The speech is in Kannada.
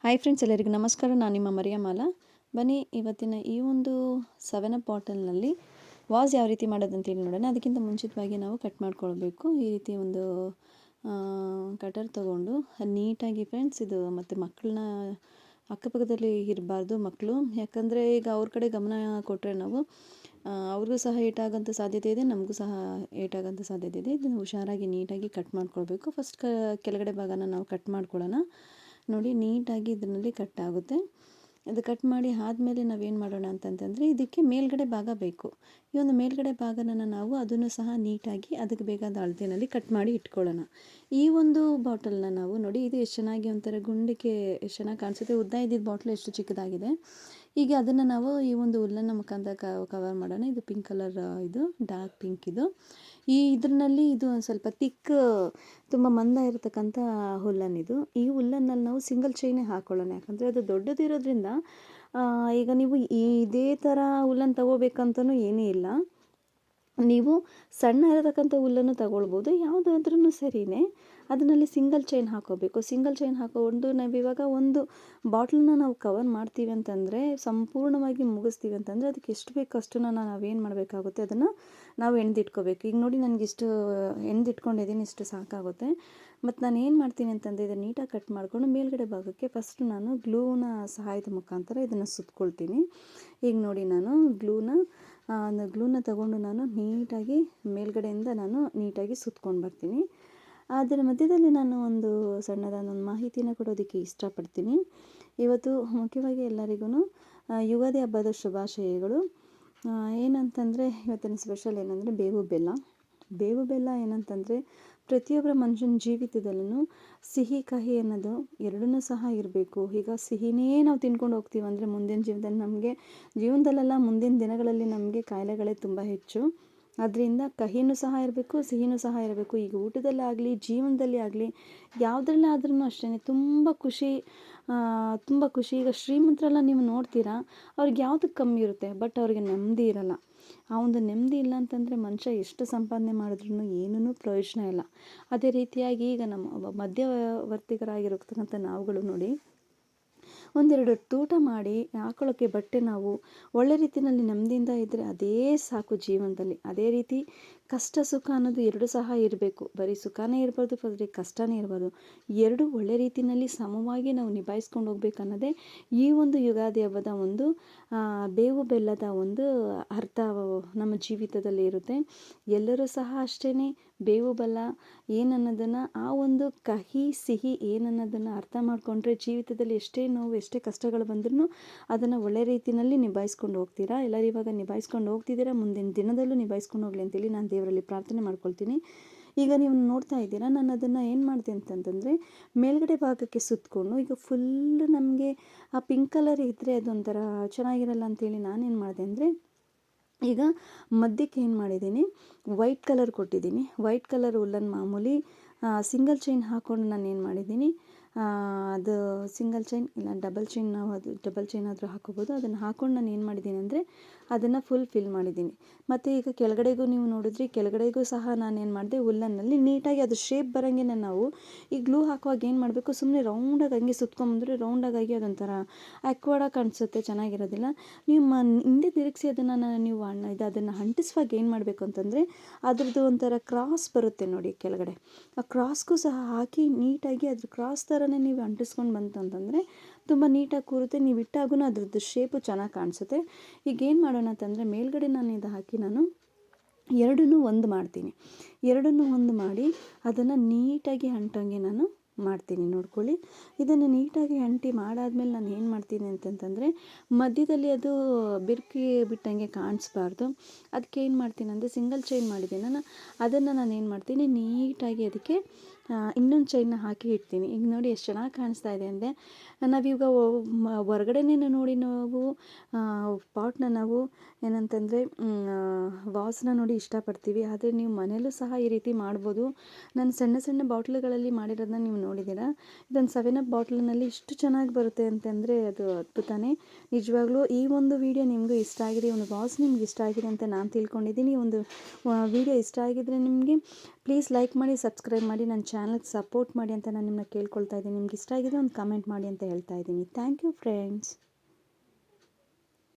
ಹಾಯ್ ಫ್ರೆಂಡ್ಸ್, ಎಲ್ಲರಿಗೂ ನಮಸ್ಕಾರ. ನಾನು ನಿಮ್ಮ ಮರಿಯಮಾಲ. ಬನ್ನಿ ಇವತ್ತಿನ ಈ ಒಂದು 7 ಅಪ್ ಬಾಟಲ್ನಲ್ಲಿ ವಾಸ್ ಯಾವ ರೀತಿ ಮಾಡೋದಂತೇಳಿ ನೋಡೋಣ. ಅದಕ್ಕಿಂತ ಮುಂಚಿತವಾಗಿ ನಾವು ಕಟ್ ಮಾಡ್ಕೊಳ್ಬೇಕು. ಈ ರೀತಿ ಒಂದು ಕಟರ್ ತೊಗೊಂಡು ನೀಟಾಗಿ ಫ್ರೆಂಡ್ಸ್ ಇದು ಮತ್ತು ಮಕ್ಕಳನ್ನ ಅಕ್ಕಪಕ್ಕದಲ್ಲಿ ಇರಬಾರ್ದು ಮಕ್ಕಳು, ಯಾಕಂದರೆ ಈಗ ಅವ್ರ ಕಡೆ ಗಮನ ಕೊಟ್ಟರೆ ನಾವು ಅವ್ರಿಗೂ ಸಹ ಏಟಾಗೋಂಥ ಸಾಧ್ಯತೆ ಇದೆ, ನಮಗೂ ಸಹ ಏಟಾಗೋಂಥ ಸಾಧ್ಯತೆ ಇದೆ. ಇದನ್ನು ಹುಷಾರಾಗಿ ನೀಟಾಗಿ ಕಟ್ ಮಾಡ್ಕೊಳ್ಬೇಕು. ಫಸ್ಟ್ ಕೆಳಗಡೆ ಭಾಗನ ನಾವು ಕಟ್ ಮಾಡ್ಕೊಳ್ಳೋಣ. ನೋಡಿ ನೀಟಾಗಿ ಇದರಲ್ಲಿ ಕಟ್ ಆಗುತ್ತೆ. ಅದು ಕಟ್ ಮಾಡಿ ಆದಮೇಲೆ ನಾವೇನು ಮಾಡೋಣ ಅಂತಂತಂದರೆ ಇದಕ್ಕೆ ಮೇಲ್ಗಡೆ ಭಾಗ ಬೇಕು. ಈ ಒಂದು ಮೇಲ್ಗಡೆ ಭಾಗನ ನಾವು ಅದನ್ನು ಸಹ ನೀಟಾಗಿ ಅದಕ್ಕೆ ಬೇಕಾದ ಅಳತೆಯಲ್ಲಿ ಕಟ್ ಮಾಡಿ ಇಟ್ಕೊಳ್ಳೋಣ. ಈ ಒಂದು ಬಾಟಲ್ನ ನಾವು ನೋಡಿ, ಇದು ಎಷ್ಟು ಚೆನ್ನಾಗಿ ಒಂಥರ ಗುಂಡಿಗೆ ಎಷ್ಟು ಚೆನ್ನಾಗಿ ಕಾಣಿಸುತ್ತೆ. ಉದ್ದ ಇದ್ದಿದ್ದ ಬಾಟ್ಲು ಎಷ್ಟು ಚಿಕ್ಕದಾಗಿದೆ. ಈಗ ಅದನ್ನು ನಾವು ಈ ಒಂದು ಹುಲ್ಲನ್ನು ಮುಖಾಂತರ ಕವರ್ ಮಾಡೋಣ. ಇದು ಪಿಂಕ್ ಕಲರ್, ಇದು ಡಾರ್ಕ್ ಪಿಂಕ್. ಇದರಲ್ಲಿ ಇದು ಒಂದು ಸ್ವಲ್ಪ ತಿಕ್, ತುಂಬ ಮಂದ ಇರತಕ್ಕಂಥ ಹುಲ್ಲನ್ನಿದು. ಈ ಹುಲ್ಲನ್ನಲ್ಲಿ ನಾವು ಸಿಂಗಲ್ ಚೈನೇ ಹಾಕ್ಕೊಳ್ಳೋಣ, ಯಾಕಂದರೆ ಅದು ದೊಡ್ಡದಿರೋದ್ರಿಂದ ಈಗ ನೀವು ಇದೇ ಥರ ಹುಲ್ಲನ್ನು ತಗೋಬೇಕಂತನೂ ಏನೂ ಇಲ್ಲ. ನೀವು ಸಣ್ಣ ಇರತಕ್ಕಂಥ ಹುಲ್ಲನ್ನು ತಗೊಳ್ಬೋದು, ಯಾವುದಾದ್ರೂ ಸರಿಯೇ. ಅದರಲ್ಲಿ ಸಿಂಗಲ್ ಚೈನ್ ಹಾಕೋಬೇಕು. ಸಿಂಗಲ್ ಚೈನ್ ಹಾಕೊಂಡು ನಾವಿವಾಗ ಒಂದು ಬಾಟ್ಲನ್ನ ನಾವು ಕವರ್ ಮಾಡ್ತೀವಿ ಅಂತಂದರೆ, ಸಂಪೂರ್ಣವಾಗಿ ಮುಗಿಸ್ತೀವಿ ಅಂತಂದರೆ ಅದಕ್ಕೆ ಎಷ್ಟು ಬೇಕೋ ಅಷ್ಟನ್ನು ನಾವೇನು ಮಾಡಬೇಕಾಗುತ್ತೆ, ಅದನ್ನು ನಾವು ಎಣ್ದಿಟ್ಕೋಬೇಕು. ಈಗ ನೋಡಿ, ನನಗಿಷ್ಟು ಎಣ್ದಿಟ್ಕೊಂಡಿದ್ದೀನಿ, ಇಷ್ಟು ಸಾಕಾಗುತ್ತೆ. ಮತ್ತು ನಾನು ಏನು ಮಾಡ್ತೀನಿ ಅಂತಂದರೆ ಇದನ್ನು ನೀಟಾಗಿ ಕಟ್ ಮಾಡಿಕೊಂಡು ಮೇಲ್ಗಡೆ ಭಾಗಕ್ಕೆ ಫಸ್ಟ್ ನಾನು ಗ್ಲೂನ ಸಹಾಯದ ಮುಖಾಂತರ ಇದನ್ನು ಸುತ್ಕೊಳ್ತೀನಿ. ಈಗ ನೋಡಿ, ನಾನು ಗ್ಲೂನ ತಗೊಂಡು ನಾನು ನೀಟಾಗಿ ಮೇಲ್ಗಡೆಯಿಂದ ನಾನು ನೀಟಾಗಿ ಸುತ್ಕೊಂಡು ಬರ್ತೀನಿ. ಅದರ ಮಧ್ಯದಲ್ಲಿ ನಾನು ಒಂದು ಸಣ್ಣದಾದ ಒಂದು ಮಾಹಿತಿನ ಕೊಡೋದಕ್ಕೆ ಇಷ್ಟಪಡ್ತೀನಿ. ಇವತ್ತು ಮುಖ್ಯವಾಗಿ ಎಲ್ಲರಿಗೂ ಯುಗಾದಿ ಹಬ್ಬದ ಶುಭಾಶಯಗಳು. ಏನಂತಂದರೆ ಇವತ್ತಿನ ಸ್ಪೆಷಲ್ ಏನಂದರೆ ಬೇವು ಬೆಲ್ಲ ಏನಂತಂದರೆ ಪ್ರತಿಯೊಬ್ಬರ ಮನುಷ್ಯನ ಜೀವಿತದಲ್ಲೂ ಸಿಹಿ ಕಹಿ ಅನ್ನೋದು ಎರಡನ್ನೂ ಸಹ ಇರಬೇಕು. ಈಗ ಸಿಹಿನೇ ನಾವು ತಿನ್ಕೊಂಡು ಹೋಗ್ತೀವಿ ಅಂದರೆ ಮುಂದಿನ ಜೀವನದಲ್ಲೆಲ್ಲ ಮುಂದಿನ ದಿನಗಳಲ್ಲಿ ನಮಗೆ ಕಾಯಿಲೆಗಳೇ ತುಂಬ ಹೆಚ್ಚು. ಅದರಿಂದ ಕಹಿನೂ ಸಹ ಇರಬೇಕು, ಸಿಹಿನೂ ಸಹ ಇರಬೇಕು. ಈಗ ಊಟದಲ್ಲಾಗಲಿ ಜೀವನದಲ್ಲಿ ಆಗಲಿ ಯಾವುದ್ರಲ್ಲೇ ಆದ್ರೂ ಅಷ್ಟೇ ತುಂಬ ಖುಷಿ. ಈಗ ಶ್ರೀಮಂತರೆಲ್ಲ ನೀವು ನೋಡ್ತೀರಾ, ಅವ್ರಿಗೆ ಯಾವುದಕ್ಕೆ ಕಮ್ಮಿ ಇರುತ್ತೆ, ಬಟ್ ಅವ್ರಿಗೆ ನೆಮ್ಮದಿ ಇರಲ್ಲ. ಆ ಒಂದು ನೆಮ್ಮದಿ ಇಲ್ಲ ಅಂತಂದರೆ ಮನುಷ್ಯ ಎಷ್ಟು ಸಂಪಾದನೆ ಮಾಡಿದ್ರೂ ಏನೂ ಪ್ರಯೋಜನ ಇಲ್ಲ. ಅದೇ ರೀತಿಯಾಗಿ ಈಗ ನಮ್ಮ ಮಧ್ಯವರ್ತಿಗರಾಗಿರತಕ್ಕಂಥ ನಾವುಗಳು ನೋಡಿ, ಒಂದೆರಡು ಊಟ ಮಾಡಿ ಹಾಕೊಳ್ಳೋಕ್ಕೆ ಬಟ್ಟೆ ನಾವು ಒಳ್ಳೆ ರೀತಿಯಲ್ಲಿ ನೆಮ್ಮದಿಯಿಂದ ಇದ್ದರೆ ಅದೇ ಸಾಕು ಜೀವನದಲ್ಲಿ. ಅದೇ ರೀತಿ ಕಷ್ಟ ಸುಖ ಅನ್ನೋದು ಎರಡು ಸಹ ಇರಬೇಕು. ಬರೀ ಸುಖನೇ ಇರಬಾರ್ದು, ಬರೀ ಕಷ್ಟನೇ ಇರಬಾರ್ದು. ಎರಡು ಒಳ್ಳೆ ರೀತಿಯಲ್ಲಿ ಸಮವಾಗಿ ನಾವು ನಿಭಾಯಿಸ್ಕೊಂಡು ಹೋಗ್ಬೇಕನ್ನೋದೇ ಈ ಒಂದು ಯುಗಾದಿ ಹಬ್ಬದ ಒಂದು ಬೇವು ಬೆಲ್ಲದ ಒಂದು ಅರ್ಥ ನಮ್ಮ ಜೀವಿತದಲ್ಲಿ ಇರುತ್ತೆ. ಎಲ್ಲರೂ ಸಹ ಅಷ್ಟೇ ಬೇವು ಬೆಲ್ಲ ಏನನ್ನೋದನ್ನು, ಆ ಒಂದು ಕಹಿ ಸಿಹಿ ಏನನ್ನೋದನ್ನು ಅರ್ಥ ಮಾಡಿಕೊಂಡ್ರೆ ಜೀವಿತದಲ್ಲಿ ಎಷ್ಟೇ ನೋವು ಎಷ್ಟೇ ಕಷ್ಟಗಳು ಬಂದ್ರೂ ಅದನ್ನು ಒಳ್ಳೆ ರೀತಿಯಲ್ಲಿ ನಿಭಾಯಿಸ್ಕೊಂಡು ಹೋಗ್ತೀರಾ. ಎಲ್ಲರೂ ಇವಾಗ ನಿಭಾಯಿಸ್ಕೊಂಡು ಹೋಗ್ತಿದ್ದೀರಾ, ಮುಂದಿನ ದಿನದಲ್ಲೂ ನಿಭಾಯಿಸ್ಕೊಂಡು ಹೋಗಲಿ ಅಂತೇಳಿ ನಾನು ದೇವರಲ್ಲಿ ಪ್ರಾರ್ಥನೆ ಮಾಡ್ಕೊಳ್ತೀನಿ. ಈಗ ನೀವು ನೋಡ್ತಾ ಇದ್ದೀರಾ, ನಾನು ಅದನ್ನು ಏನು ಮಾಡಿದೆ ಅಂತಂತಂದರೆ ಮೇಲ್ಗಡೆ ಭಾಗಕ್ಕೆ ಸುತ್ತಕೊಂಡು, ಈಗ ಫುಲ್ಲು ನಮಗೆ ಆ ಪಿಂಕ್ ಕಲರ್ ಇದ್ದರೆ ಅದೊಂಥರ ಚೆನ್ನಾಗಿರಲ್ಲ ಅಂತೇಳಿ ನಾನೇನು ಮಾಡಿದೆ ಅಂದರೆ ಈಗ ಮಧ್ಯಕ್ಕೆ ಏನು ಮಾಡಿದ್ದೀನಿ, ವೈಟ್ ಕಲರ್ ಕೊಟ್ಟಿದ್ದೀನಿ. ವೈಟ್ ಕಲರ್ ಹುಲ್ಲನ್ನು ಮಾಮೂಲಿ ಸಿಂಗಲ್ ಚೈನ್ ಹಾಕ್ಕೊಂಡು ನಾನು ಏನು ಮಾಡಿದ್ದೀನಿ, ಅದು ಸಿಂಗಲ್ ಚೈನ್ ಇಲ್ಲ ಡಬಲ್ ಚೈನ್, ನಾವು ಅದು ಡಬಲ್ ಚೈನ್ ಆದರೂ ಹಾಕೋಬೋದು. ಅದನ್ನು ಹಾಕ್ಕೊಂಡು ನಾನು ಏನು ಮಾಡಿದ್ದೀನಿ ಅಂದರೆ ಅದನ್ನು ಫಿಲ್ ಮಾಡಿದ್ದೀನಿ. ಮತ್ತು ಈಗ ಕೆಳಗಡೆಗೂ ನೀವು ನೋಡಿದ್ರಿ, ಕೆಳಗಡೆಗೂ ಸಹ ನಾನೇನು ಮಾಡಿದೆ, ಹುಲ್ಲನ್ನಲ್ಲಿ ನೀಟಾಗಿ ಅದು ಶೇಪ್ ಬರೋಂಗೆ ನಾವು ಈ ಗ್ಲೂ ಹಾಕುವಾಗ ಏನು ಮಾಡಬೇಕು, ಸುಮ್ಮನೆ ರೌಂಡಾಗಿ ಹಂಗೆ ಸುತ್ಕೊಂಬಂದರೆ ರೌಂಡಾಗಿ ಅದೊಂಥರ ಆಕ್ವರ್ಡಾಗಿ ಕಾಣಿಸುತ್ತೆ, ಚೆನ್ನಾಗಿರೋದಿಲ್ಲ. ನೀವು ಹಿಂದೆ ತಿರುಗಿಸಿ ನೀವು ಅದನ್ನು ಅಂಟಿಸುವಾಗ ಏನು ಮಾಡಬೇಕು ಅಂತಂದರೆ ಅದ್ರದ್ದು ಒಂಥರ ಕ್ರಾಸ್ ಬರುತ್ತೆ ನೋಡಿ ಕೆಳಗಡೆ, ಆ ಕ್ರಾಸ್ಗೂ ಸಹ ಹಾಕಿ ನೀಟಾಗಿ ಅದ್ರ ಕ್ರಾಸ್ ಥರನೇ ನೀವು ಅಂಟಿಸ್ಕೊಂಡು ಬಂತು ಅಂತಂದರೆ ತುಂಬ ನೀಟಾಗಿ ಕೂರುತ್ತೆ. ನೀವು ಇಟ್ಟಾಗೂ ಅದ್ರದ್ದು ಶೇಪು ಚೆನ್ನಾಗಿ ಕಾಣಿಸುತ್ತೆ. ಈಗ ಏನು ಮಾಡೋಣ ಅಂತಂದರೆ ಮೇಲ್ಗಡೆ ನಾನು ಇದು ಹಾಕಿ ನಾನು ಎರಡನ್ನೂ ಒಂದು ಮಾಡ್ತೀನಿ. ಎರಡನ್ನೂ ಒಂದು ಮಾಡಿ ಅದನ್ನು ನೀಟಾಗಿ ಅಂಟೋಂಗೆ ನಾನು ಮಾಡ್ತೀನಿ. ನೋಡ್ಕೊಳ್ಳಿ, ಇದನ್ನು ನೀಟಾಗಿ ಅಂಟಿ ಮಾಡಾದ್ಮೇಲೆ ನಾನು ಏನು ಮಾಡ್ತೀನಿ ಅಂತಂತಂದರೆ ಮಧ್ಯದಲ್ಲಿ ಅದು ಬಿರುಕಿ ಬಿಟ್ಟಂಗೆ ಕಾಣಿಸ್ಬಾರ್ದು. ಅದಕ್ಕೆ ಏನು ಮಾಡ್ತೀನಿ ಅಂದರೆ ಸಿಂಗಲ್ ಚೈನ್ ಮಾಡಿದ್ದೀನಿ ಅದನ್ನು ನಾನು ಏನು ಮಾಡ್ತೀನಿ, ನೀಟಾಗಿ ಅದಕ್ಕೆ ಇನ್ನೊಂದು ಚೈನ್ನ ಹಾಕಿ ಇಡ್ತೀನಿ. ಈಗ ನೋಡಿ ಎಷ್ಟು ಚೆನ್ನಾಗಿ ಕಾಣಿಸ್ತಾ ಇದೆ ಅಂದರೆ, ನಾವೀಗ ಹೊರಗಡೆನೇ ನೋಡಿ ನಾವು ಪಾಟ್ನ ನಾವು ಏನಂತಂದರೆ ವಾಸನ ನೋಡಿ ಇಷ್ಟಪಡ್ತೀವಿ. ಆದರೆ ನೀವು ಮನೆಯಲ್ಲೂ ಸಹ ಈ ರೀತಿ ಮಾಡ್ಬೋದು. ನಾನು ಸಣ್ಣ ಸಣ್ಣ ಬಾಟ್ಲುಗಳಲ್ಲಿ ಮಾಡಿರೋದನ್ನ ನೀವು ನೋಡಿದ್ದೀರಾ. ಇದೊಂದು 7 ಅಪ್ ಬಾಟ್ಲಿನಲ್ಲಿ ಇಷ್ಟು ಚೆನ್ನಾಗಿ ಬರುತ್ತೆ ಅಂತಂದರೆ ಅದು ಅದ್ಭುತನೇ. ನಿಜವಾಗ್ಲೂ ಈ ಒಂದು ವಿಡಿಯೋ ನಿಮಗೂ ಇಷ್ಟ ಆಗಿದೆ, ಒಂದು ವಾಸ್ ನಿಮ್ಗೆ ಇಷ್ಟ ಆಗಿದೆ ಅಂತ ನಾನು ತಿಳ್ಕೊಂಡಿದ್ದೀನಿ. ಒಂದು ವಿಡಿಯೋ ಇಷ್ಟ ಆಗಿದರೆ ನಿಮಗೆ ಪ್ಲೀಸ್ ಲೈಕ್ ಮಾಡಿ, ಸಬ್ಸ್ಕ್ರೈಬ್ ಮಾಡಿ, ನನ್ನ ಚಾನಲ್ಗೆ ಸಪೋರ್ಟ್ ಮಾಡಿ ಅಂತ ನಾನು ನಿಮ್ಮನ್ನ ಕೇಳ್ಕೊಳ್ತಾ ಇದ್ದೀನಿ. ನಿಮ್ಗೆ ಇಷ್ಟ ಆಗಿದೆ ಒಂದು ಕಮೆಂಟ್ ಮಾಡಿ ಅಂತ ಹೇಳ್ತಾ ಇದ್ದೀನಿ. Thank you friends.